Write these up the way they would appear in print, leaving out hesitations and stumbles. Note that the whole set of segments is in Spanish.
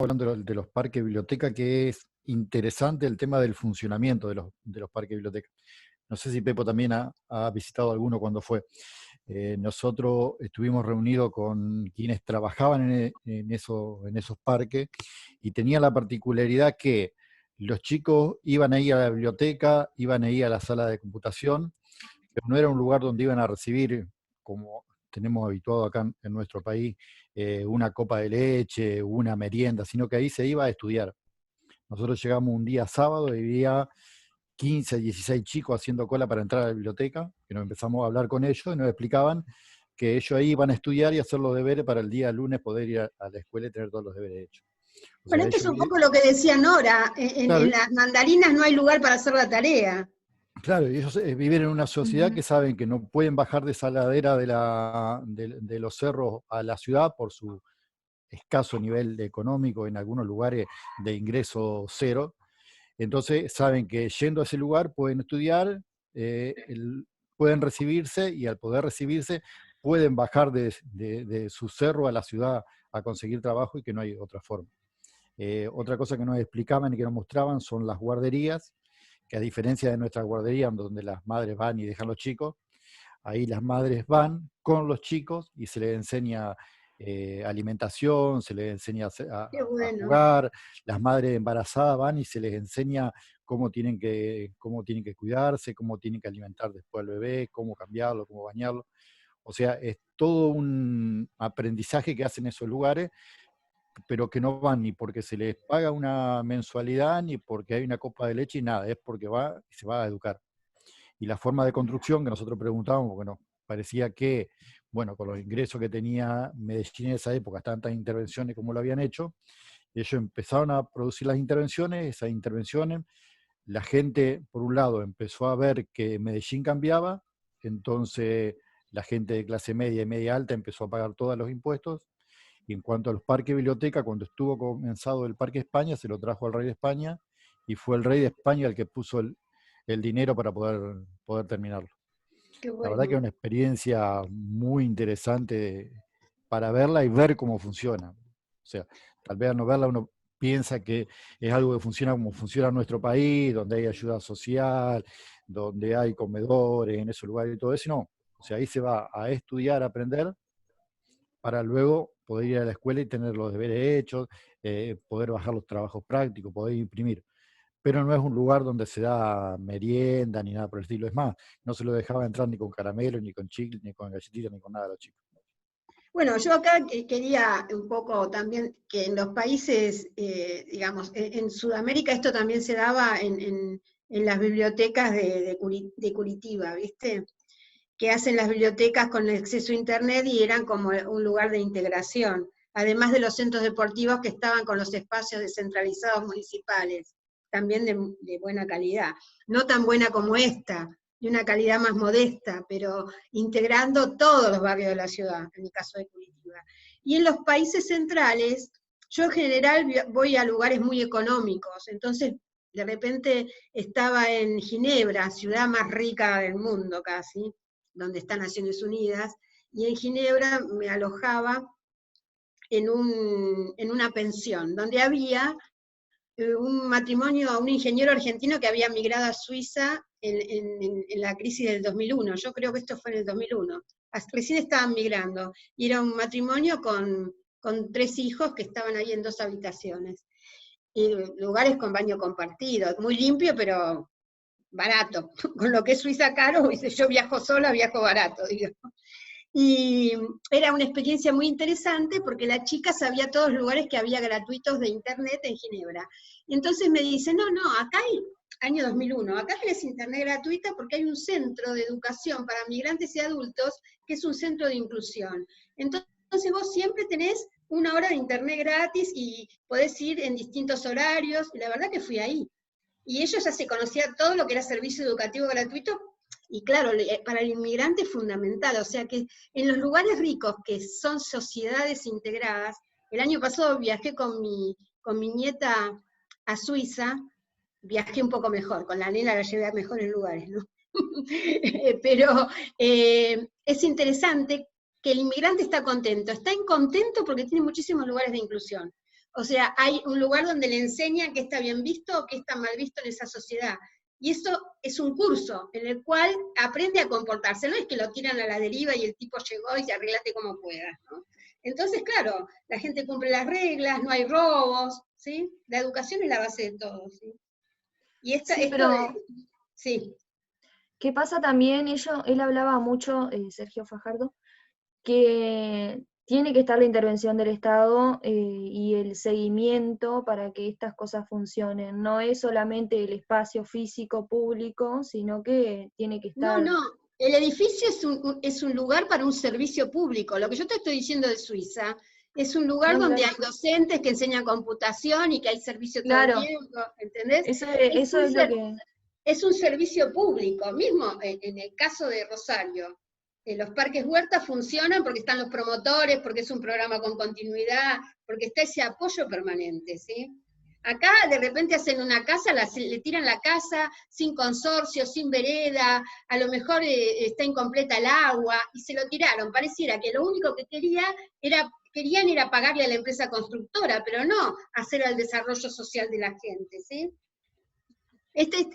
hablando de los parques biblioteca, que es interesante el tema del funcionamiento de los parques biblioteca. No sé si Pepo también ha visitado alguno cuando fue. Nosotros estuvimos reunidos con quienes trabajaban en esos parques y tenía la particularidad que los chicos iban ahí a la biblioteca, iban ahí a la sala de computación, pero no era un lugar donde iban a recibir, como tenemos habituado acá en nuestro país, una copa de leche, una merienda, sino que ahí se iba a estudiar. Nosotros llegamos un día sábado y había 15, 16 chicos haciendo cola para entrar a la biblioteca, que nos empezamos a hablar con ellos y nos explicaban que ellos ahí iban a estudiar y hacer los deberes para el día lunes poder ir a la escuela y tener todos los deberes hechos. O Bueno, sea, esto es ellos, un poco lo que decía Nora, en claro, las mandarinas no hay lugar para hacer la tarea. claro, ellos viven en una sociedad Ujú. que saben que no pueden bajar de esa ladera de los cerros a la ciudad por su escaso nivel económico, en algunos lugares de ingreso cero. Entonces saben que yendo a ese lugar pueden estudiar, pueden recibirse y al poder recibirse pueden bajar de su cerro a la ciudad a conseguir trabajo y que no hay otra forma. Otra cosa que nos explicaban y que nos mostraban son las guarderías, que a diferencia de nuestras guarderías donde las madres van y dejan los chicos, ahí las madres van con los chicos y se les enseña alimentación, se les enseña Qué a bueno, jugar, las madres embarazadas van y se les enseña cómo tienen que cuidarse, cómo tienen que alimentar después al bebé, cómo cambiarlo, cómo bañarlo. O sea, es todo un aprendizaje que hacen esos lugares, pero que no van ni porque se les paga una mensualidad, ni porque hay una copa de leche, y nada, es porque va y se va a educar. Y la forma de construcción que nosotros preguntábamos, porque nos parecía que, bueno, con los ingresos que tenía Medellín en esa época, tantas intervenciones como lo habían hecho, ellos empezaron a producir las intervenciones, esas intervenciones, la gente, por un lado, empezó a ver que Medellín cambiaba, entonces la gente de clase media y media alta empezó a pagar todos los impuestos, y en cuanto a los parques biblioteca, cuando estuvo comenzado el Parque España, se lo trajo al rey de España, y fue el rey de España el que puso el dinero para poder terminarlo. qué La verdad que es bueno. una experiencia muy interesante para verla y ver cómo funciona. O sea, tal vez al no verla uno piensa que es algo que funciona como funciona en nuestro país, donde hay ayuda social, donde hay comedores en esos lugares y todo eso, y no. O sea, ahí se va a estudiar, a aprender, para luego poder ir a la escuela y tener los deberes hechos, poder bajar los trabajos prácticos, poder imprimir. Pero no es un lugar donde se da merienda ni nada por el estilo. Es más, no se lo dejaba entrar ni con caramelo, ni con chicle, ni con galletitas, ni con nada a los chicos. Bueno, yo acá quería un poco también que en los países, digamos, en Sudamérica esto también se daba en las bibliotecas de Curitiba, ¿viste? Que hacen las bibliotecas con el acceso a Internet y eran como un lugar de integración, además de los centros deportivos que estaban con los espacios descentralizados municipales, también de buena calidad, no tan buena como esta, de una calidad más modesta, pero integrando todos los barrios de la ciudad, en el caso de Curitiba. Y en los países centrales, yo en general voy a lugares muy económicos, entonces de repente estaba en Ginebra, ciudad más rica del mundo casi, donde está Naciones Unidas, y en Ginebra me alojaba en una pensión, donde había un matrimonio, un ingeniero argentino que había migrado a Suiza en la crisis del 2001, yo creo que esto fue en el 2001, recién estaban migrando, y era un matrimonio con 3 hijos que estaban ahí en 2 habitaciones, y lugares con baño compartido, muy limpio, pero barato, con lo que es Suiza caro, yo viajo sola, viajo barato, digo. Y era una experiencia muy interesante porque la chica sabía todos los lugares que había gratuitos de internet en Ginebra. Y entonces me dice, no, no, acá hay, año 2001, acá tenés internet gratuita porque hay un centro de educación para migrantes y adultos que es un centro de inclusión. Entonces vos siempre tenés 1 hora de internet gratis y podés ir en distintos horarios, y la verdad que fui ahí. Y ellos ya se conocía todo lo que era servicio educativo gratuito, y claro, para el inmigrante es fundamental, o sea que en los lugares ricos que son sociedades integradas, el año pasado viajé con mi nieta a Suiza, viajé un poco mejor, con la nena la llevé a mejores lugares, ¿no? Pero es interesante que el inmigrante está contento porque tiene muchísimos lugares de inclusión. O sea, hay un lugar donde le enseñan qué está bien visto o qué está mal visto en esa sociedad. Y eso es un curso en el cual aprende a comportarse, no es que lo tiran a la deriva y el tipo llegó y se arreglate como puedas, ¿no? Entonces, claro, la gente cumple las reglas, no hay robos, ¿sí? La educación es la base de todo, ¿sí? Y Sí, pero sí. ¿qué pasa también? Él hablaba mucho, Sergio Fajardo, que tiene que estar la intervención del Estado y el seguimiento para que estas cosas funcionen. No es solamente el espacio físico público, sino que tiene que estar... No, el edificio es un lugar para un servicio público. Lo que yo te estoy diciendo de Suiza es un lugar No, donde claro. hay docentes que enseñan computación y que hay servicio todo el Claro, tiempo, ¿entendés? eso es lo que... Es un servicio público, mismo en el caso de Rosario. Los parques huertas funcionan porque están los promotores, porque es un programa con continuidad, porque está ese apoyo permanente, ¿sí? Acá de repente hacen una casa, le tiran la casa sin consorcio, sin vereda, a lo mejor está incompleta el agua, y se lo tiraron. Pareciera que lo único que querían era pagarle a la empresa constructora, pero no hacer el desarrollo social de la gente, ¿sí? Ese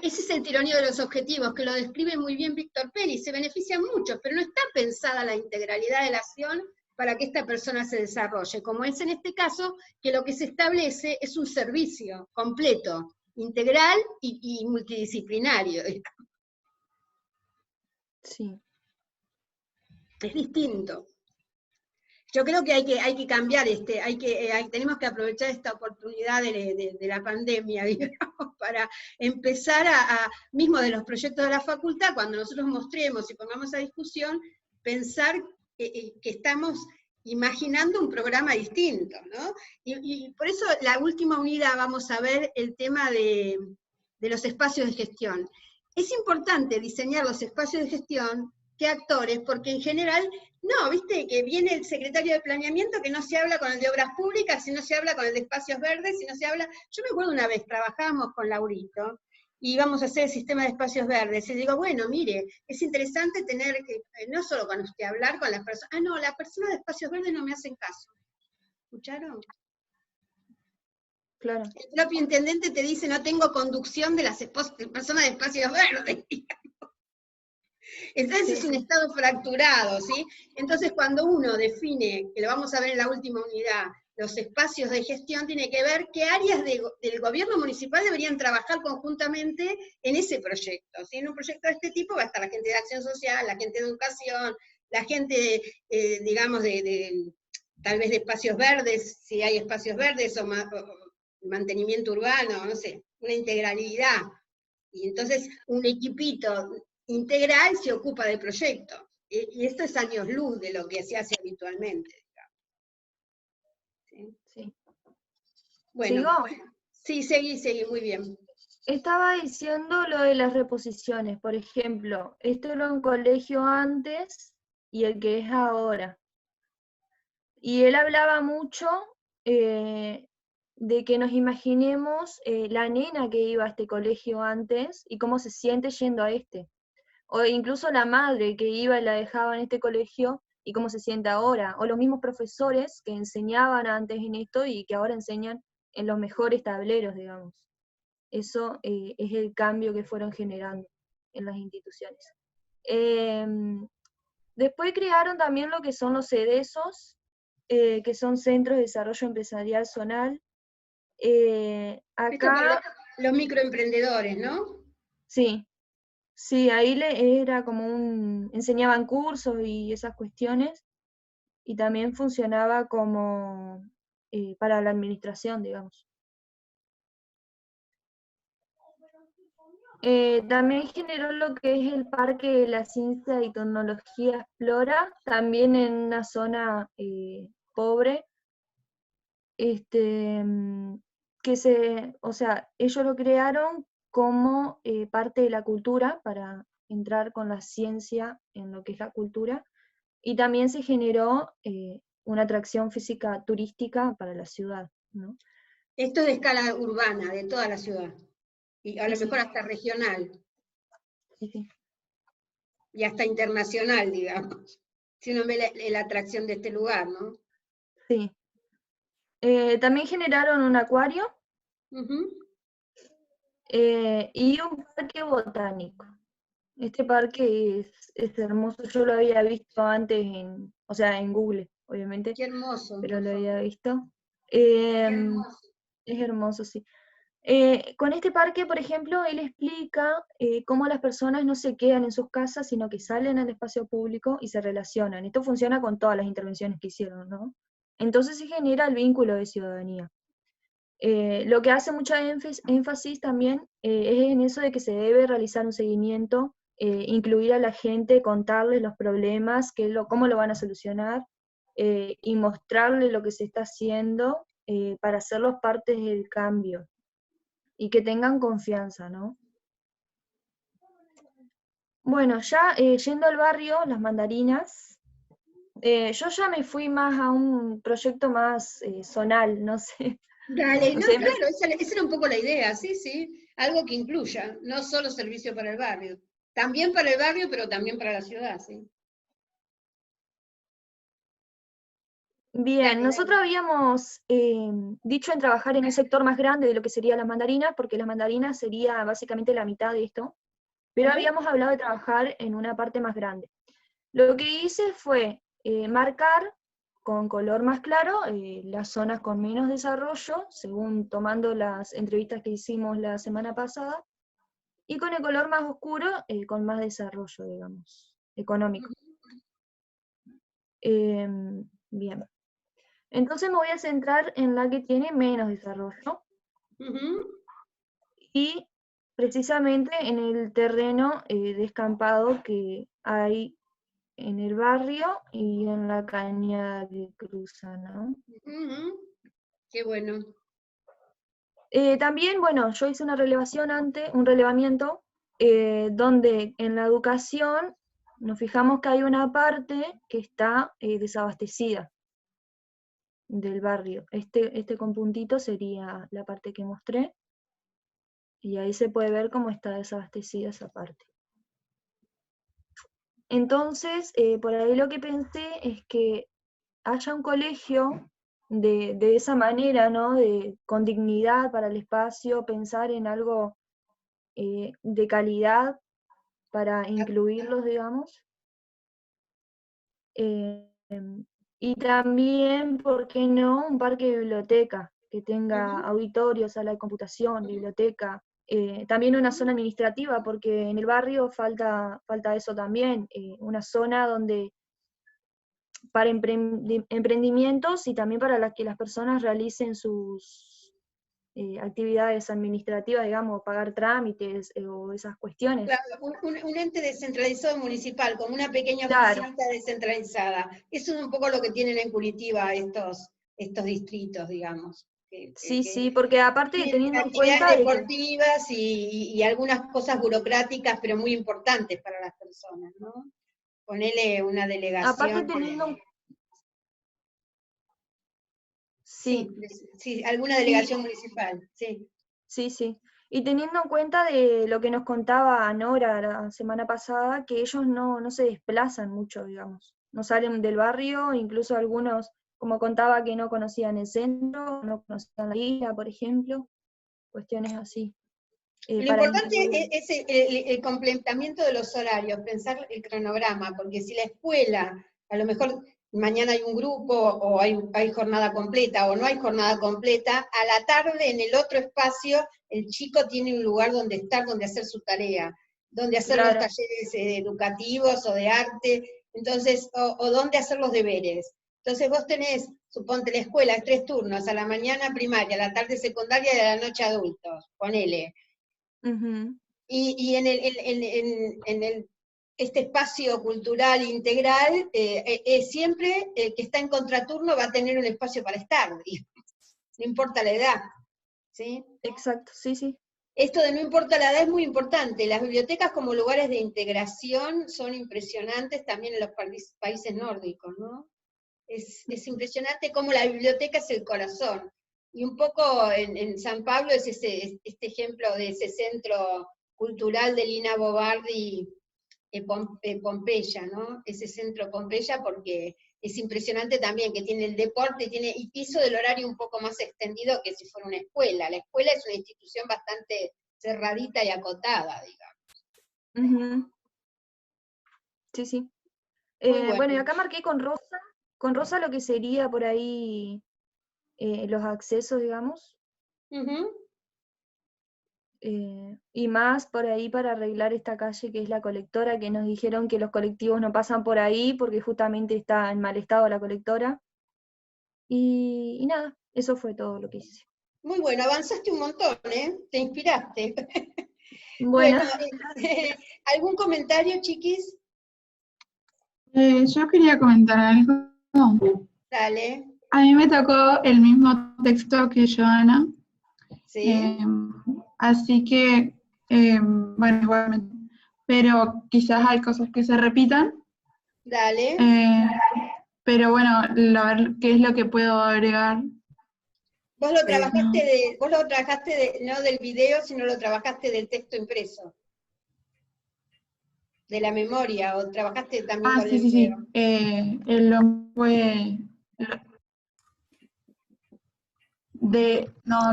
es el tironeo de los objetivos, que lo describe muy bien Víctor Pérez. Se benefician muchos, pero no está pensada la integralidad de la acción para que esta persona se desarrolle, como es en este caso, que lo que se establece es un servicio completo, integral y multidisciplinario. Sí. Es distinto. Yo creo que hay que cambiar, tenemos que aprovechar esta oportunidad de la pandemia, digamos, para empezar mismo de los proyectos de la facultad, cuando nosotros mostremos y pongamos a discusión, pensar que estamos imaginando un programa distinto, ¿no? Y por eso la última unidad vamos a ver el tema de los espacios de gestión. Es importante diseñar los espacios de gestión, qué actores, porque en general, no, viste, que viene el secretario de planeamiento que no se habla con el de obras públicas, si no se habla con el de espacios verdes, si no se habla... Yo me acuerdo una vez, trabajábamos con Laurito, y íbamos a hacer el sistema de espacios verdes, y digo, bueno, mire, es interesante tener que, no solo con usted, hablar con las personas, no, las personas de espacios verdes no me hacen caso. ¿Escucharon? Claro. El propio intendente te dice, no tengo conducción de las personas de espacios verdes. Entonces es un estado fracturado, ¿sí? Entonces cuando uno define, que lo vamos a ver en la última unidad, los espacios de gestión, tiene que ver qué áreas del gobierno municipal deberían trabajar conjuntamente en ese proyecto, ¿sí? En un proyecto de este tipo va a estar la gente de acción social, la gente de educación, la gente, digamos, tal vez de espacios verdes, si hay espacios verdes, o mantenimiento urbano, no sé, una integralidad. Y entonces un equipito integral se ocupa del proyecto. Y esto es años luz de lo que se hace habitualmente. ¿Sí? Sí. Bueno, ¿Sigo? Sí, seguí, muy bien. Estaba diciendo lo de las reposiciones, por ejemplo, esto era un colegio antes y el que es ahora. Y él hablaba mucho de que nos imaginemos la nena que iba a este colegio antes y cómo se siente yendo a este. O incluso la madre que iba y la dejaba en este colegio y cómo se siente ahora. O los mismos profesores que enseñaban antes en esto y que ahora enseñan en los mejores tableros, digamos. Eso es el cambio que fueron generando en las instituciones. Después crearon también lo que son los CEDESOS, que son Centros de Desarrollo Empresarial Zonal. Esto Acá... los microemprendedores, ¿no? Sí, sí, ahí era como enseñaban cursos y esas cuestiones, y también funcionaba como para la administración, digamos. También generó lo que es el Parque de la Ciencia y Tecnología Explora, también en una zona pobre, o sea, ellos lo crearon como parte de la cultura, para entrar con la ciencia en lo que es la cultura, y también se generó una atracción física turística para la ciudad, ¿no? Esto es de escala urbana, de toda la ciudad, y a lo Sí. mejor hasta regional, Sí. y hasta internacional, digamos, si uno ve la atracción de este lugar, ¿no? Sí. También generaron un acuario y un parque botánico. Este parque es hermoso, yo lo había visto antes o sea, en Google, obviamente, Qué hermoso, pero por lo había favor. visto. Qué Em, hermoso. es hermoso, sí. Con este parque, por ejemplo, él explica cómo las personas no se quedan en sus casas, sino que salen al espacio público y se relacionan. Esto funciona con todas las intervenciones que hicieron, ¿no? Entonces se genera el vínculo de ciudadanía. Lo que hace mucha énfasis también es en eso de que se debe realizar un seguimiento, incluir a la gente, contarles los problemas, cómo lo van a solucionar, y mostrarles lo que se está haciendo para hacerlos parte del cambio y que tengan confianza, ¿no? Bueno, ya yendo al barrio, Las Mandarinas, yo ya me fui más a un proyecto más zonal, no sé. Dale, O no, sea, claro, esa era un poco la idea, sí, sí. Algo que incluya, no solo servicio para el barrio. También para el barrio, pero también para la ciudad, sí. bien, Dale, nosotros dale. habíamos dicho en trabajar en un sector más grande de lo que sería Las Mandarinas, porque Las Mandarinas sería básicamente la mitad de esto, pero Ujú. habíamos hablado de trabajar en una parte más grande. Lo que hice fue marcar con color más claro las zonas con menos desarrollo, según tomando las entrevistas que hicimos la semana pasada, y con el color más oscuro, con más desarrollo, digamos, económico. Bien. Entonces me voy a centrar en la que tiene menos desarrollo Ujú. y precisamente en el terreno descampado que hay en el barrio y en la cañada que cruza, ¿no? Ujú. Qué bueno. También, bueno, yo hice una relevación un relevamiento, donde en la educación nos fijamos que hay una parte que está desabastecida del barrio. Este con puntito sería la parte que mostré, y ahí se puede ver cómo está desabastecida esa parte. Entonces, por ahí lo que pensé es que haya un colegio de esa manera, ¿no? Con dignidad para el espacio, pensar en algo de calidad para incluirlos, digamos. Y también, ¿por qué no? Un parque de biblioteca que tenga Ujú. auditorios, sala de computación, biblioteca. También una zona administrativa, porque en el barrio falta eso también, una zona donde para emprendimientos y también para que las personas realicen sus actividades administrativas, digamos, pagar trámites o esas cuestiones. Claro, un ente descentralizado municipal, como una pequeña Claro, oficinita descentralizada. Eso es un poco lo que tienen en Curitiba estos distritos, digamos. sí, sí, porque aparte Tienen teniendo en actividades cuenta de que, deportivas y algunas cosas burocráticas, pero muy importantes para las personas, ¿no? Ponele una aparte delegación. teniendo, Sí, sí, sí, alguna y delegación municipal, sí. sí, sí. Y teniendo en cuenta de lo que nos contaba Nora la semana pasada, que ellos no se desplazan mucho, digamos. No salen del barrio, incluso algunos, como contaba, que no conocían el centro, no conocían la isla, por ejemplo, cuestiones así, Lo para importante incluir. es el complementamiento de los horarios, pensar el cronograma, porque si la escuela, a lo mejor mañana hay un grupo o hay jornada completa o no hay jornada completa, a la tarde en el otro espacio el chico tiene un lugar donde estar, donde hacer su tarea, donde hacer los Claro, talleres educativos o de arte, entonces, o donde hacer los deberes. Entonces vos tenés, suponte la escuela, 3 turnos, a la mañana primaria, a la tarde secundaria y a la noche adultos, ponele. ujú, Y este espacio cultural integral, siempre el que está en contraturno va a tener un espacio para estar, no importa la edad. ¿Sí? exacto, sí, sí. Esto de no importa la edad es muy importante. Las bibliotecas como lugares de integración son impresionantes también en los países nórdicos, ¿no? Es impresionante cómo la biblioteca es el corazón. Y un poco en San Pablo es este ejemplo de ese centro cultural de Lina Bobardi, Pompeya, ¿no? Ese centro Pompeya porque es impresionante también, que tiene el deporte, y hizo del horario un poco más extendido que si fuera una escuela. La escuela es una institución bastante cerradita y acotada, digamos. Ujú. Sí, sí. Muy bueno. Bueno, y acá marqué con rosa lo que sería por ahí los accesos, digamos. Ujú. Y más por ahí para arreglar esta calle que es la Colectora, que nos dijeron que los colectivos no pasan por ahí porque justamente está en mal estado la colectora. Y nada, eso fue todo lo que hice. Muy bueno, avanzaste un montón, ¿eh? Te inspiraste. Bueno, Bueno, ¿algún comentario, chiquis? Yo quería comentar algo. Dale. A mí me tocó el mismo texto que Joana, ¿Sí? así que, bueno, igualmente, pero quizás hay cosas que se repitan, Dale. pero bueno, a ver qué es lo que puedo agregar. Vos lo No. trabajaste no del video, sino lo trabajaste del texto impreso, de la memoria, o trabajaste también con Sí, el sí, video. sí. Lo fue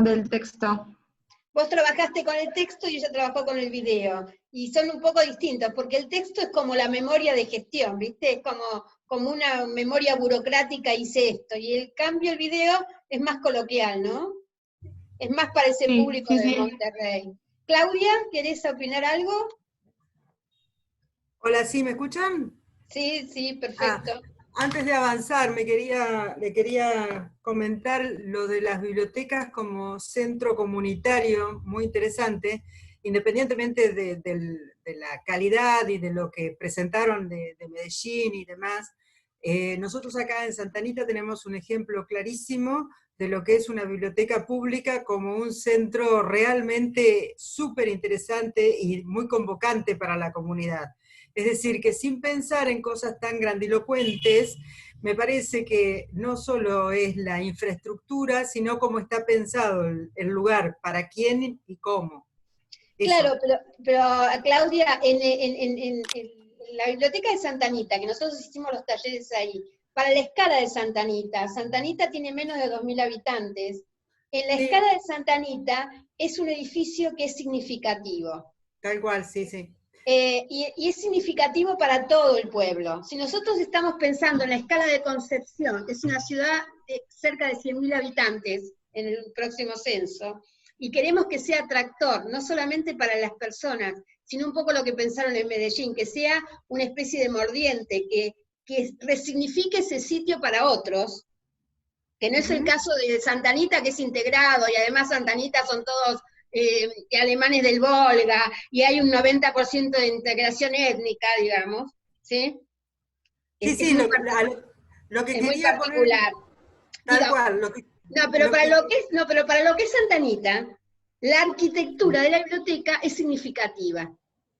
del texto. Vos trabajaste con el texto y ella trabajó con el video, y son un poco distintos, porque el texto es como la memoria de gestión, ¿viste? Es como una memoria burocrática, hice esto, y el cambio, el video, es más coloquial, ¿no? Es más para ese Sí, público sí, de sí. Monterrey. Claudia, ¿querés opinar algo? Hola, ¿sí me escuchan? Sí, sí, Ah, perfecto. antes de avanzar, le quería comentar lo de las bibliotecas como centro comunitario, muy interesante, independientemente de la calidad y de lo que presentaron de Medellín y demás. Nosotros acá en Santa Anita tenemos un ejemplo clarísimo de lo que es una biblioteca pública como un centro realmente súper interesante y muy convocante para la comunidad. Es decir, que sin pensar en cosas tan grandilocuentes, me parece que no solo es la infraestructura, sino cómo está pensado el lugar, para quién y cómo. Claro, Eso. pero Claudia, en la biblioteca de Santa Anita, que nosotros hicimos los talleres ahí, para la escala de Santa Anita tiene menos de 2.000 habitantes. En la Sí, escala de Santa Anita es un edificio que es significativo. tal cual, sí, sí. Y es significativo para todo el pueblo. Si nosotros estamos pensando en la escala de Concepción, que es una ciudad de cerca de 100.000 habitantes en el próximo censo, y queremos que sea atractor, no solamente para las personas, sino un poco lo que pensaron en Medellín, que sea una especie de mordiente, que resignifique ese sitio para otros, que no es el caso de Santa Anita, que es integrado, y además Santa Anita son todos alemanes del Volga, y hay un 90% de integración étnica, digamos, ¿sí? Sí, Es sí, muy, lo que es muy quería poner, particular. tal Digo, cual, no, pero lo para que, lo que es, no, pero para lo que es Santa Anita, la arquitectura de la biblioteca es significativa.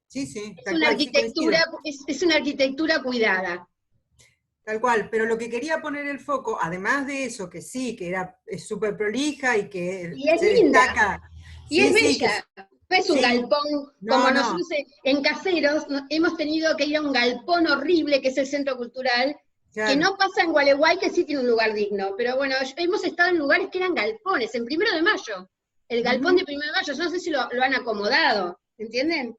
sí, sí, Es tal una cual, sí arquitectura, coincido. es una arquitectura cuidada. Tal cual, pero lo que quería poner el foco, además de eso, que sí, es súper prolija y que Y es se linda. destaca, Y es sí, sí, bella, no es un sí, galpón como no, no, nosotros en Caseros, hemos tenido que ir a un galpón horrible que es el Centro Cultural, que claro. no pasa en Gualeguay, que sí tiene un lugar digno, pero bueno, hemos estado en lugares que eran galpones, en 1 de Mayo, el galpón de Ujú. 1 de Mayo, yo no sé si lo han acomodado, ¿entienden?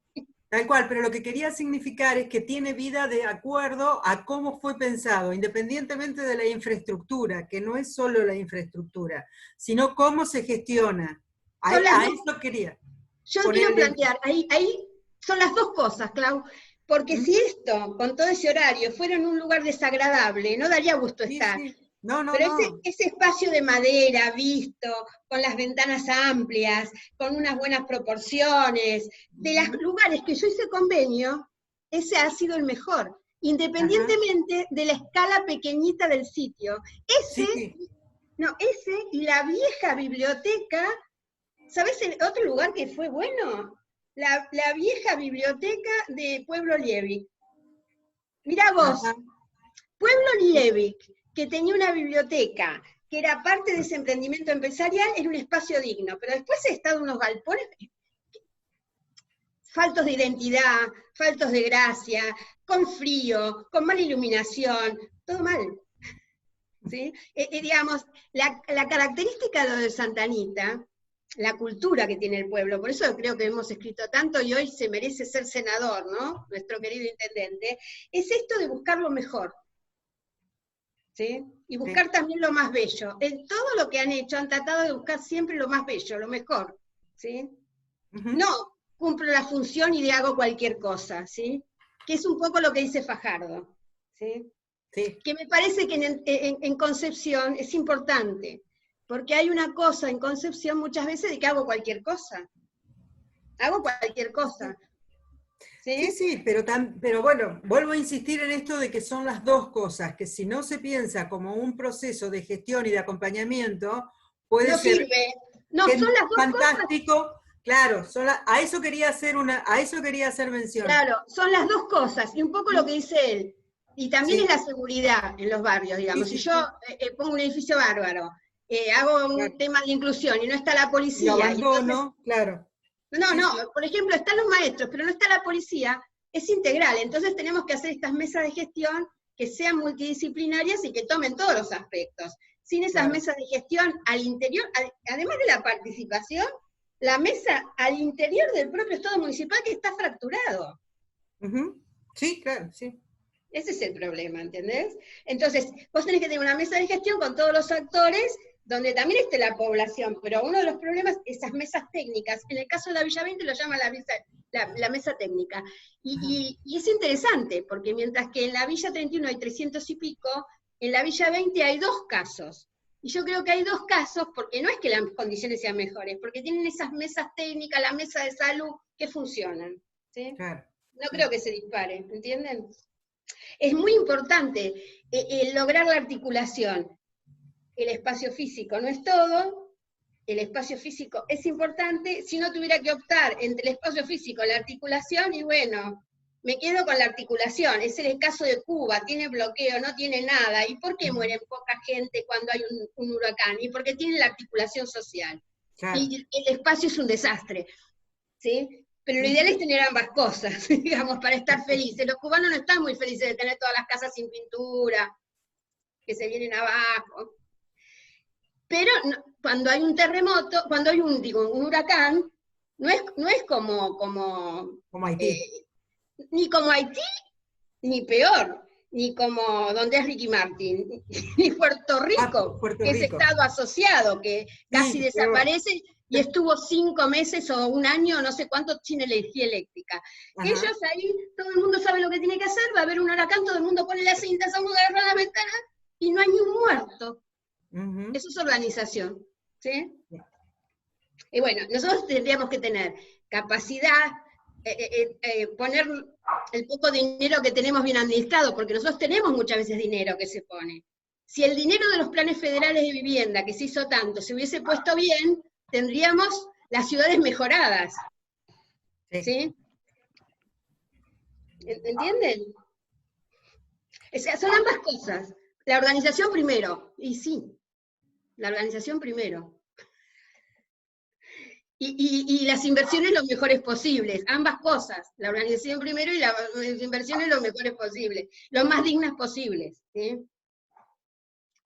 Tal cual, pero lo que quería significar es que tiene vida de acuerdo a cómo fue pensado, independientemente de la infraestructura, que no es solo la infraestructura, sino cómo se gestiona. Son las A dos. eso quería Yo poner quiero el énfasis. plantear, ahí son las dos cosas, Clau, porque si Ujú. esto, con todo ese horario, fuera en un lugar desagradable, no daría gusto Sí, estar. sí, no, no, Pero no. ese espacio de madera visto, con las ventanas amplias, con unas buenas proporciones, de los Ujú. lugares que yo hice convenio, ese ha sido el mejor, Ajá. independientemente de la escala pequeñita del sitio. Sí, sí. Ese y la vieja biblioteca. ¿Sabés otro lugar que fue bueno? La vieja biblioteca de Pueblo Liebig. Mirá vos, Ajá. Pueblo Liebig, que tenía una biblioteca, que era parte de ese emprendimiento empresarial, era un espacio digno, pero después he estado en unos galpones faltos de identidad, faltos de gracia, con frío, con mala iluminación, todo mal. ¿sí? Digamos, la característica de lo de Santa Anita, la cultura que tiene el pueblo, por eso creo que hemos escrito tanto y hoy se merece ser senador, ¿no? Nuestro querido intendente, es esto de buscar lo mejor, ¿sí? Y buscar también lo más bello. En todo lo que han hecho, han tratado de buscar siempre lo más bello, lo mejor, ¿sí? No cumplo la función y le hago cualquier cosa, ¿sí? Que es un poco lo que dice Fajardo, ¿sí? Sí. Que me parece que en Concepción es importante, porque hay una cosa en Concepción muchas veces de que hago cualquier cosa. Hago cualquier cosa. Sí, sí, pero bueno, vuelvo a insistir en esto de que son las dos cosas, que si no se piensa como un proceso de gestión y de acompañamiento, puede no ser sirve. No, son las dos fantástico. cosas. Claro, a eso quería hacer mención. Claro, son las dos cosas, y un poco lo que dice él. Y también es la seguridad en los barrios, digamos. Si yo pongo un edificio bárbaro, hago un tema de inclusión y no está la policía. Lo abandono, entonces, claro. No, por ejemplo, están los maestros, pero no está la policía, es integral. Entonces tenemos que hacer estas mesas de gestión que sean multidisciplinarias y que tomen todos los aspectos. Sin esas mesas de gestión al interior, además de la participación, la mesa al interior del propio Estado municipal que está fracturado. Sí, claro, sí. Ese es el problema, ¿entendés? Entonces, vos tenés que tener una mesa de gestión con todos los actores, donde también esté la población, pero uno de los problemas, esas mesas técnicas, en el caso de la Villa 20 lo llama la mesa técnica, y es interesante, porque mientras que en la Villa 31 hay 300 y pico, en la Villa 20 hay 2 casos, y yo creo que hay 2 casos, porque no es que las condiciones sean mejores, porque tienen esas mesas técnicas, la mesa de salud, que funcionan, ¿sí? Claro. No creo que se dispare, ¿entienden? Es muy importante lograr la articulación. El espacio físico no es todo, el espacio físico es importante. Si no tuviera que optar entre el espacio físico y la articulación, y bueno, me quedo con la articulación. Es el caso de Cuba, tiene bloqueo, no tiene nada. ¿Y por qué mueren poca gente cuando hay un huracán? Y porque tiene la articulación social. Claro. Y el espacio es un desastre, ¿sí? Pero lo ideal es tener ambas cosas, digamos, para estar felices. Los cubanos no están muy felices de tener todas las casas sin pintura, que se vienen abajo. Pero cuando hay un terremoto, cuando hay un huracán, no es como Haití. Ni como Haití, ni peor, ni como donde es Ricky Martin, ni Puerto Rico, que es estado asociado, que casi desaparece, y estuvo 5 meses o un año, no sé cuánto, sin energía eléctrica. Ellos ahí, todo el mundo sabe lo que tiene que hacer, va a haber un huracán, todo el mundo pone las cintas, vamos a agarrar la ventana, y no hay ni un muerto. Eso es organización, ¿sí? Y bueno, nosotros tendríamos que tener capacidad, poner el poco dinero que tenemos bien administrado, porque nosotros tenemos muchas veces dinero que se pone. Si el dinero de los planes federales de vivienda, que se hizo tanto, se hubiese puesto bien, tendríamos las ciudades mejoradas. ¿Sí? ¿Entienden? O sea, son ambas cosas. La organización primero, y sí, la organización primero. Y las inversiones lo mejores posibles, ambas cosas, la organización primero y las inversiones lo mejores posibles, lo más dignas posibles. ¿Sí?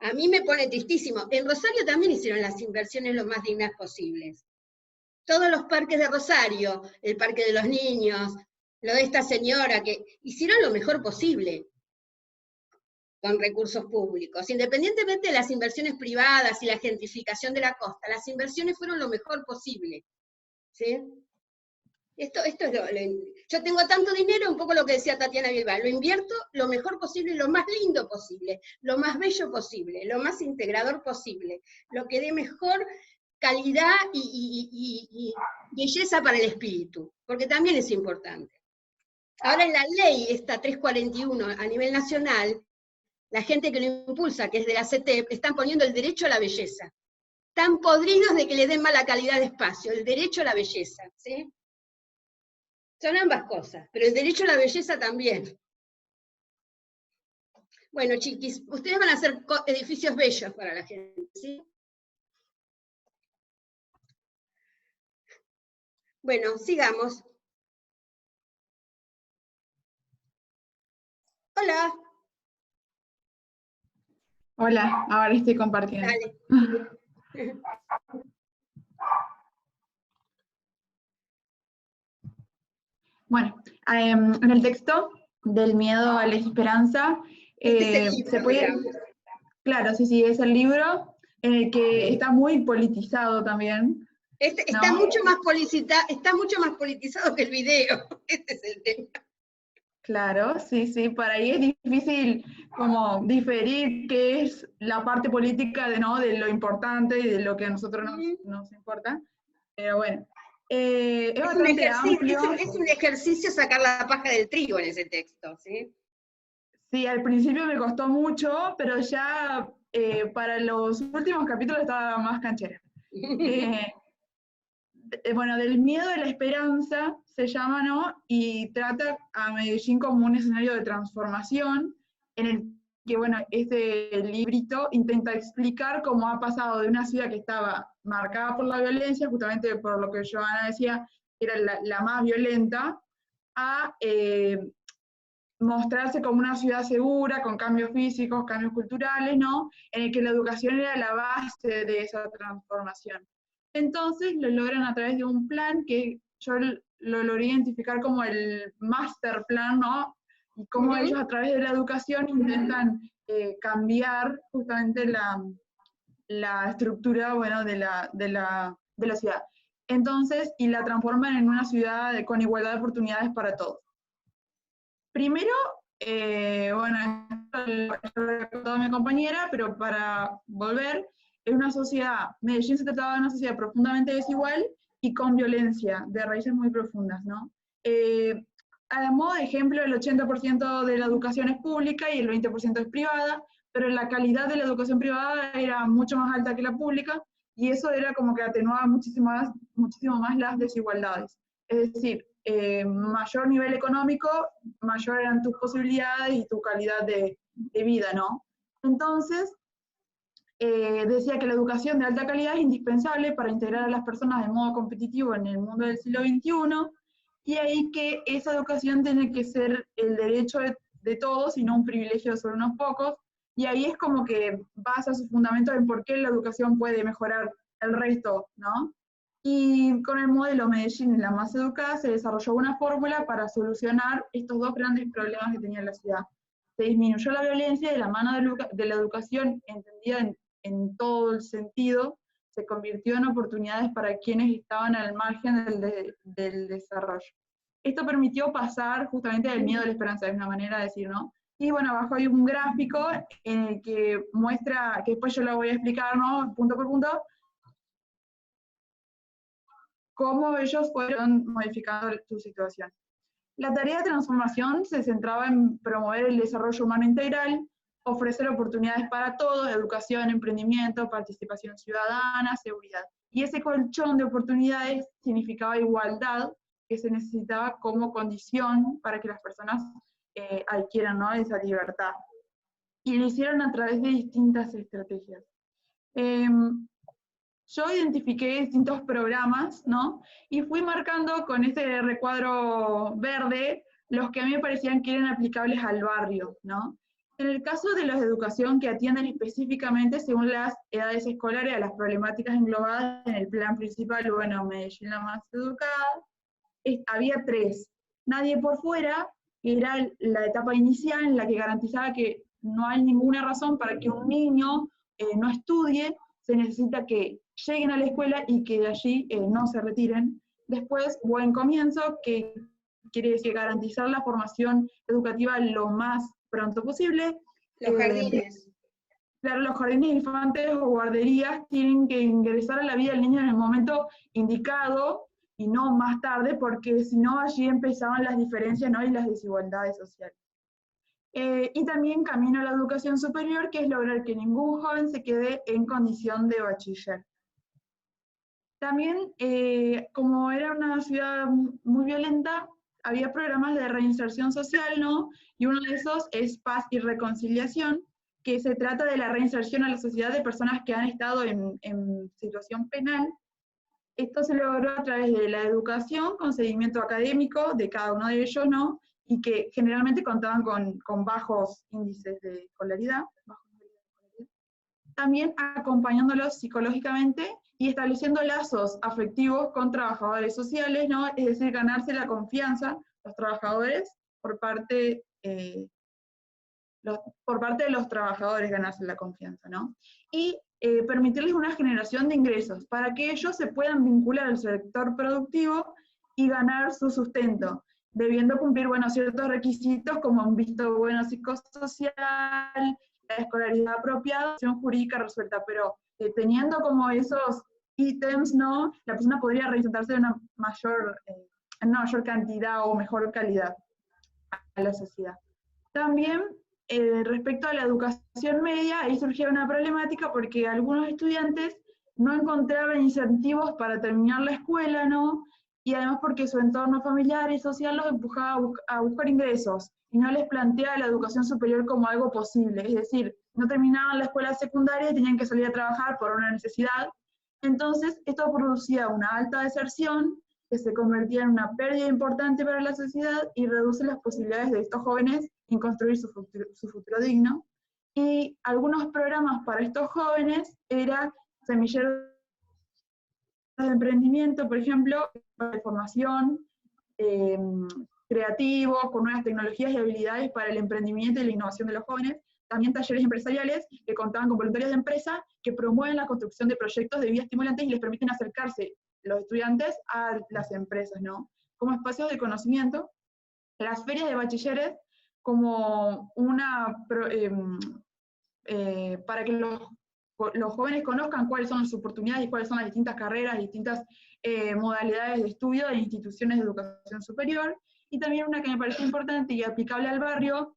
A mí me pone tristísimo. En Rosario también hicieron las inversiones lo más dignas posibles. Todos los parques de Rosario, el Parque de los Niños, lo de esta señora, que hicieron lo mejor posible con recursos públicos. Independientemente de las inversiones privadas y la gentrificación de la costa, las inversiones fueron lo mejor posible. ¿Sí? Esto es yo tengo tanto dinero, un poco lo que decía Tatiana Bilbao, lo invierto lo mejor posible, lo más lindo posible, lo más bello posible, lo más integrador posible, lo que dé mejor calidad y belleza para el espíritu, porque también es importante. Ahora en la ley, esta 341 a nivel nacional, la gente que lo impulsa, que es de la CETEP, están poniendo el derecho a la belleza. Están podridos de que le den mala calidad de espacio, el derecho a la belleza, ¿sí? Son ambas cosas, pero el derecho a la belleza también. Bueno, chiquis, ustedes van a hacer edificios bellos para la gente, ¿sí? Bueno, sigamos. Hola. Hola, ahora estoy compartiendo. Dale. Bueno, en el texto del miedo a la esperanza, Este es el libro, se puede, digamos. claro, sí, es el libro en el que está muy politizado también, Está ¿no? mucho más politizado que el video. Este es el tema. Claro, sí, por ahí es difícil como diferir qué es la parte política de, ¿no? de lo importante y de lo que a nosotros nos importa, pero bueno, es Es un bastante ejercicio, amplio. es un ejercicio sacar la paja del trigo en ese texto, ¿sí? Sí, al principio me costó mucho, pero ya para los últimos capítulos estaba más canchera. Bueno, del miedo a la esperanza se llama, ¿no? Y trata a Medellín como un escenario de transformación en el que, bueno, este librito intenta explicar cómo ha pasado de una ciudad que estaba marcada por la violencia, justamente por lo que Joana decía, que era la más violenta, a mostrarse como una ciudad segura, con cambios físicos, cambios culturales, ¿no? En el que la educación era la base de esa transformación. Entonces lo logran a través de un plan que yo lo logré identificar como el master plan, ¿no? Y cómo ellos a través de la educación intentan cambiar justamente la estructura, bueno, de la ciudad. Entonces, y la transforman en una ciudad con igualdad de oportunidades para todos. Primero, bueno, esto lo ha contado mi compañera, pero para volver, es una sociedad, Medellín se trataba de una sociedad profundamente desigual y con violencia, de raíces muy profundas, ¿no? A modo de ejemplo, el 80% de la educación es pública y el 20% es privada, pero la calidad de la educación privada era mucho más alta que la pública, y eso era como que atenuaba muchísimo más las desigualdades. Es decir, mayor nivel económico, mayor eran tus posibilidades y tu calidad de vida, ¿no? Entonces, decía que la educación de alta calidad es indispensable para integrar a las personas de modo competitivo en el mundo del siglo XXI, y ahí que esa educación tiene que ser el derecho de todos y no un privilegio de solo unos pocos, y ahí es como que basa sus fundamentos en por qué la educación puede mejorar el resto, ¿no? Y con el modelo Medellín, la más educada, se desarrolló una fórmula para solucionar estos dos grandes problemas que tenía la ciudad. Se disminuyó la violencia de la mano de la educación, entendida en todo el sentido, se convirtió en oportunidades para quienes estaban al margen del desarrollo. Esto permitió pasar justamente del miedo a la esperanza, es una manera de decir, ¿no? Y bueno, abajo hay un gráfico en el que muestra, que después yo lo voy a explicar, ¿no? Punto por punto, cómo ellos fueron modificando su situación. La tarea de transformación se centraba en promover el desarrollo humano integral, ofrecer oportunidades para todos, educación, emprendimiento, participación ciudadana, seguridad. Y ese colchón de oportunidades significaba igualdad, que se necesitaba como condición para que las personas adquieran, ¿no? esa libertad. Y lo hicieron a través de distintas estrategias. Yo identifiqué distintos programas, ¿no? Y fui marcando con este recuadro verde los que a mí me parecían que eran aplicables al barrio, ¿no? En el caso de los de educación que atienden específicamente según las edades escolares a las problemáticas englobadas en el plan principal, bueno, Medellín la más educada, había 3. Nadie por fuera, que era la etapa inicial en la que garantizaba que no hay ninguna razón para que un niño no estudie, se necesita que lleguen a la escuela y que de allí no se retiren. Después, buen comienzo, que quiere decir garantizar la formación educativa lo más pronto posible. Los jardines. Claro, los jardines infantes o guarderías tienen que ingresar a la vida del niño en el momento indicado y no más tarde, porque si no allí empezaban las diferencias, ¿no? y las desigualdades sociales. Y también camino a la educación superior, que es lograr que ningún joven se quede en condición de bachiller. También, como era una ciudad muy violenta, había programas de reinserción social, ¿no? Y uno de esos es Paz y Reconciliación, que se trata de la reinserción a la sociedad de personas que han estado en situación penal. Esto se logró a través de la educación, con seguimiento académico de cada uno de ellos, ¿no? Y que generalmente contaban con bajos índices de escolaridad. también acompañándolos psicológicamente y estableciendo lazos afectivos con trabajadores sociales, ¿no? Es decir, ganarse la confianza los trabajadores por parte de los trabajadores, ganarse la confianza, ¿no? Y permitirles una generación de ingresos para que ellos se puedan vincular al sector productivo y ganar su sustento, debiendo cumplir, bueno, ciertos requisitos como un visto bueno psicosocial, la escolaridad apropiada, acción jurídica resuelta, pero teniendo como esos ítems, ¿no? La persona podría reinsertarse en una mayor cantidad o mejor calidad a la sociedad. También, respecto a la educación media, ahí surgía una problemática porque algunos estudiantes no encontraban incentivos para terminar la escuela, ¿no? Y además porque su entorno familiar y social los empujaba a buscar ingresos y no les planteaba la educación superior como algo posible. Es decir, no terminaban la escuela secundaria y tenían que salir a trabajar por una necesidad. Entonces, esto producía una alta deserción que se convertía en una pérdida importante para la sociedad y reduce las posibilidades de estos jóvenes en construir su futuro digno. Y algunos programas para estos jóvenes era semilleros de emprendimiento, por ejemplo, de formación, creativos, con nuevas tecnologías y habilidades para el emprendimiento y la innovación de los jóvenes, también talleres empresariales que contaban con voluntarios de empresa que promueven la construcción de proyectos de vida estimulantes y les permiten acercarse los estudiantes a las empresas, ¿no? Como espacios de conocimiento, las ferias de bachilleres como una, para que los jóvenes conozcan cuáles son las oportunidades y cuáles son las distintas carreras, distintas modalidades de estudio de instituciones de educación superior, y también una que me parece importante y aplicable al barrio,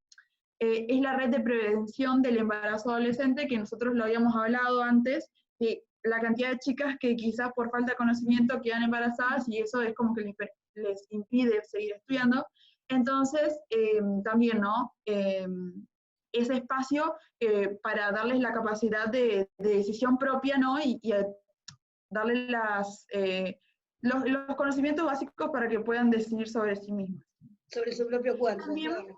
es la red de prevención del embarazo adolescente, que nosotros lo habíamos hablado antes, que la cantidad de chicas que quizás por falta de conocimiento quedan embarazadas y eso es como que les impide seguir estudiando. Entonces, también, ¿no? Ese espacio para darles la capacidad de decisión propia, ¿no? Y darles los conocimientos básicos para que puedan decidir sobre sí mismos. Sobre su propio cuerpo. También, claro.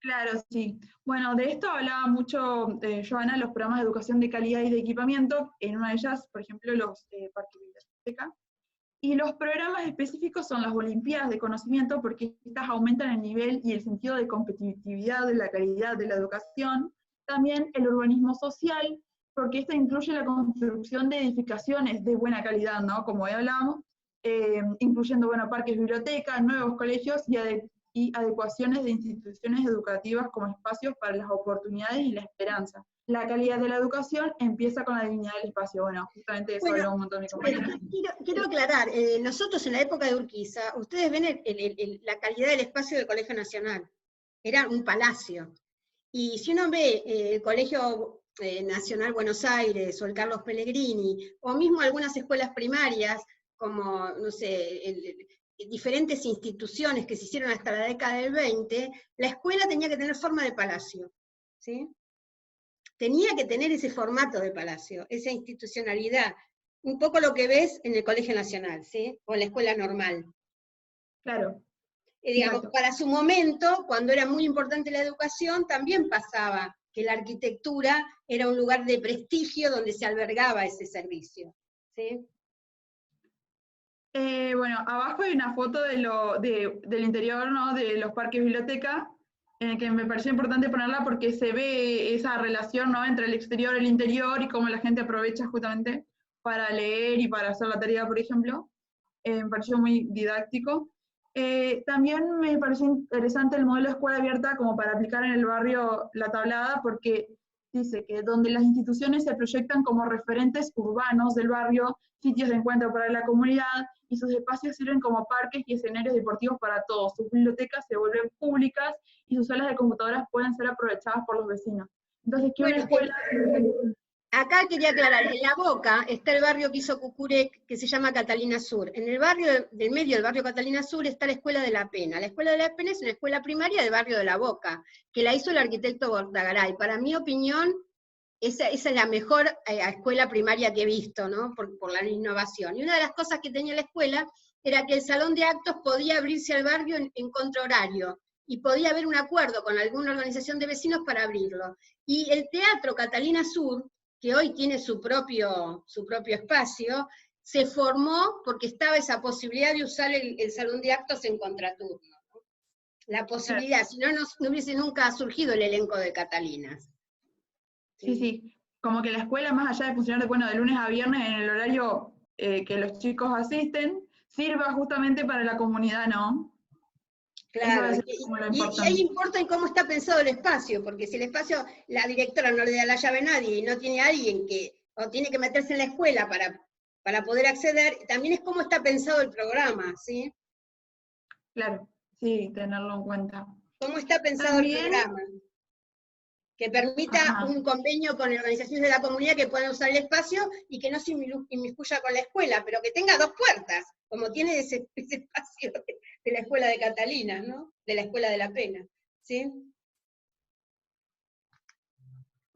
Claro, sí. Bueno, de esto hablaba mucho Joana, los programas de educación de calidad y de equipamiento, en una de ellas, por ejemplo, los parques biblioteca. Y los programas específicos son las Olimpiadas de Conocimiento, porque estas aumentan el nivel y el sentido de competitividad de la calidad de la educación. También el urbanismo social, porque esta incluye la construcción de edificaciones de buena calidad, ¿no? Como ya hablábamos, incluyendo, bueno, parques, bibliotecas, nuevos colegios y adecuaciones de instituciones educativas como espacios para las oportunidades y la esperanza. La calidad de la educación empieza con la dignidad del espacio. Bueno, justamente eso habló un montón de compañeros. Quiero aclarar, nosotros en la época de Urquiza, ustedes ven la calidad del espacio del Colegio Nacional. Era un palacio. Y si uno ve el Colegio Nacional Buenos Aires, o el Carlos Pellegrini, o mismo algunas escuelas primarias, como, no sé, diferentes instituciones que se hicieron hasta la década del 20, la escuela tenía que tener forma de palacio, ¿sí? Tenía que tener ese formato de palacio, esa institucionalidad, un poco lo que ves en el Colegio Nacional, ¿sí? O en la escuela normal. Claro. Digamos, para su momento, cuando era muy importante la educación, también pasaba que la arquitectura era un lugar de prestigio donde se albergaba ese servicio, ¿sí? Bueno, abajo hay una foto del interior, ¿no? De los parques biblioteca, que me pareció importante ponerla porque se ve esa relación, ¿no? Entre el exterior y el interior y cómo la gente aprovecha justamente para leer y para hacer la tarea, por ejemplo. Me pareció muy didáctico. También me pareció interesante el modelo de escuela abierta como para aplicar en el barrio La Tablada, porque dice que donde las instituciones se proyectan como referentes urbanos del barrio, sitios de encuentro para la comunidad, y sus espacios sirven como parques y escenarios deportivos para todos. Sus bibliotecas se vuelven públicas y sus salas de computadoras pueden ser aprovechadas por los vecinos. Entonces, ¿qué una escuela? Acá quería aclarar, en La Boca está el barrio que hizo Cucurec, que se llama Catalina Sur. En el barrio del medio del barrio Catalina Sur está la Escuela de la Pena. La Escuela de la Pena es una escuela primaria del barrio de La Boca, que la hizo el arquitecto Bortagaray. Para mi opinión, esa es la mejor escuela primaria que he visto, ¿no? Por la innovación. Y una de las cosas que tenía la escuela era que el salón de actos podía abrirse al barrio en contrahorario, y podía haber un acuerdo con alguna organización de vecinos para abrirlo. Y el Teatro Catalina Sur que hoy tiene su propio espacio, se formó porque estaba esa posibilidad de usar el salón de actos en contraturno, ¿no? La posibilidad, si no, no hubiese nunca surgido el elenco de Catalinas. Sí. Como que la escuela, más allá de funcionar de lunes a viernes en el horario que los chicos asisten, sirva justamente para la comunidad, ¿no? Claro, y ahí importa en cómo está pensado el espacio, porque si el espacio, la directora no le da la llave a nadie y no tiene a alguien o tiene que meterse en la escuela para poder acceder, también es cómo está pensado el programa, ¿sí? Claro, sí, tenerlo en cuenta. ¿Cómo está pensado el programa? Que permita un convenio con organizaciones de la comunidad que puedan usar el espacio y que no se inmiscuya con la escuela, pero que tenga 2 puertas, como tiene ese espacio de la escuela de Catalina, ¿no? De la escuela de la pena, ¿sí?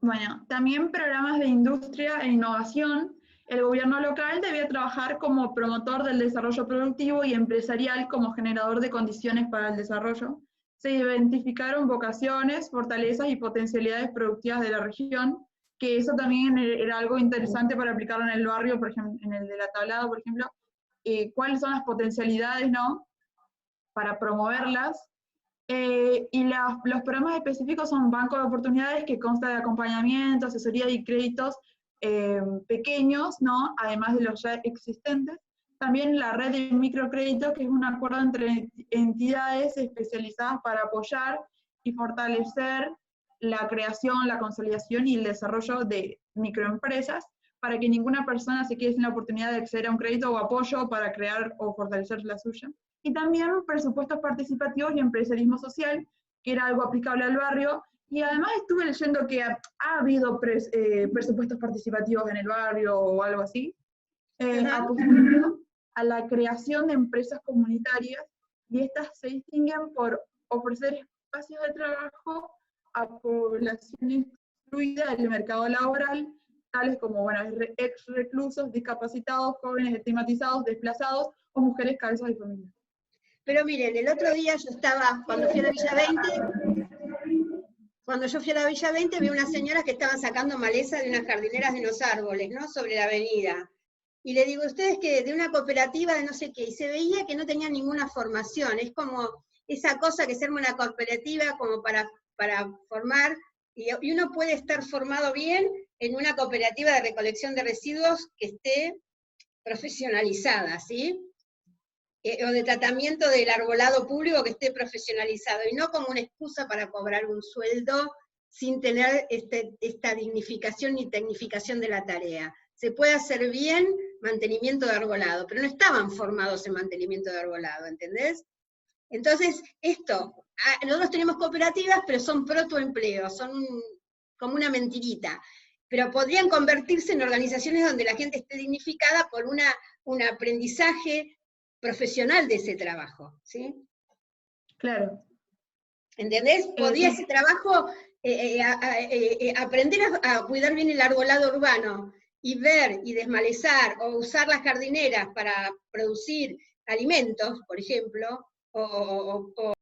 Bueno, también programas de industria e innovación. El gobierno local debía trabajar como promotor del desarrollo productivo y empresarial como generador de condiciones para el desarrollo. Se identificaron vocaciones, fortalezas y potencialidades productivas de la región, que eso también era algo interesante para aplicarlo en el barrio, por ejemplo, en el de La Tablada, por ejemplo, cuáles son las potencialidades, ¿no?, para promoverlas. Y los programas específicos son bancos de oportunidades que consta de acompañamiento, asesoría y créditos pequeños, ¿no?, además de los ya existentes. También la red de microcrédito, que es un acuerdo entre entidades especializadas para apoyar y fortalecer la creación, la consolidación y el desarrollo de microempresas, para que ninguna persona se quede sin la oportunidad de acceder a un crédito o apoyo para crear o fortalecer la suya. Y también presupuestos participativos y empresarismo social, que era algo aplicable al barrio. Y además estuve leyendo que ha habido presupuestos participativos en el barrio o algo así, apostando a la creación de empresas comunitarias, y estas se distinguen por ofrecer espacios de trabajo a poblaciones excluidas del mercado laboral, tales como ex reclusos, discapacitados, jóvenes estigmatizados, desplazados o mujeres cabezas de familia. Pero miren, el otro día yo estaba, cuando fui a la Villa 20, vi unas señoras que estaban sacando maleza de unas jardineras de unos árboles, ¿no?, sobre la avenida. Y le digo, ustedes que de una cooperativa de no sé qué, y se veía que no tenían ninguna formación, es como esa cosa que se arma una cooperativa como para formar, y uno puede estar formado bien en una cooperativa de recolección de residuos que esté profesionalizada, ¿sí? O de tratamiento del arbolado público que esté profesionalizado, y no como una excusa para cobrar un sueldo sin tener esta dignificación ni tecnificación de la tarea. Se puede hacer bien mantenimiento de arbolado, pero no estaban formados en mantenimiento de arbolado, ¿entendés? Entonces, nosotros tenemos cooperativas, pero son protoempleos, son como una mentirita, pero podrían convertirse en organizaciones donde la gente esté dignificada por un aprendizaje profesional de ese trabajo, ¿sí? Claro. ¿Entendés? Podría ese trabajo aprender a cuidar bien el arbolado urbano, y ver y desmalezar, o usar las jardineras para producir alimentos, por ejemplo, o